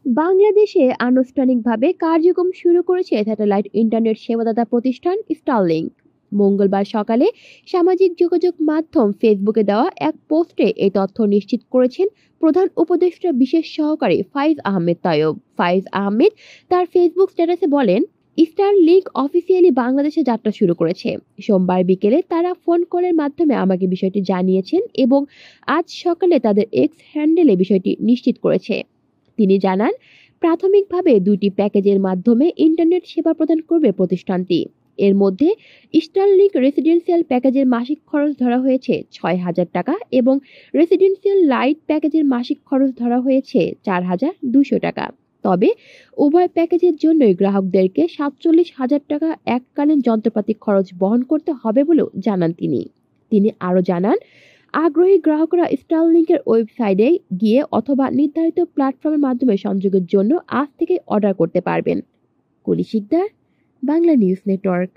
বাংলাদেশে আনুষ্ঠানিকভাবে কার্যক্রম শুরু করেছে স্যাটেলাইট ইন্টারনেট সেবাদাতা প্রতিষ্ঠান স্টারলিংক। মঙ্গলবার সকালে সামাজিক যোগাযোগ মাধ্যম ফেসবুকে দেওয়া এক পোস্টে এই তথ্য নিশ্চিত করেছেন প্রধান উপদেষ্টা বিশেষ সহকারী ফাইজ আহমেদ তায়ব। ফাইজ আহমেদ তার ফেসবুক স্ট্যাটাসে বলেন, স্টারলিংক অফিসিয়ালি বাংলাদেশে যাত্রা শুরু করেছে। সোমবার বিকেলে তারা ফোন কলের মাধ্যমে আমাকে বিষয়টি জানিয়েছেন এবং আজ সকালে তাদের এক্স হ্যান্ডেলে বিষয়টি নিশ্চিত করেছে। তিনি জানান, প্রাথমিকভাবে দুইটি প্যাকেজের মাধ্যমে ইন্টারনেট সেবা প্রদান করবে প্রতিষ্ঠানটি। এর মধ্যে স্টারলিংক রেসিডেন্সিয়াল প্যাকেজের মাসিক খরচ ধরা হয়েছে ৬,০০০ টাকা এবং রেসিডেন্সিয়াল লাইট প্যাকেজের মাসিক খরচ ধরা হয়েছে ৪,২০০ টাকা। তবে উভয় প্যাকেজের জন্যই গ্রাহকদেরকে ৪৭,০০০ টাকা এককালীন যন্ত্রপাতি খরচ বহন করতে হবে বলেও জানান তিনি। তিনি আরও জানান, আগ্রহী গ্রাহকরা স্টারলিংকের ওয়েবসাইটে গিয়ে অথবা নির্ধারিত প্ল্যাটফর্মের মাধ্যমে সংযোগের জন্য আজ থেকে অর্ডার করতে পারবেন। কলি শিকদার, বাংলা নিউজ নেটওয়ার্ক।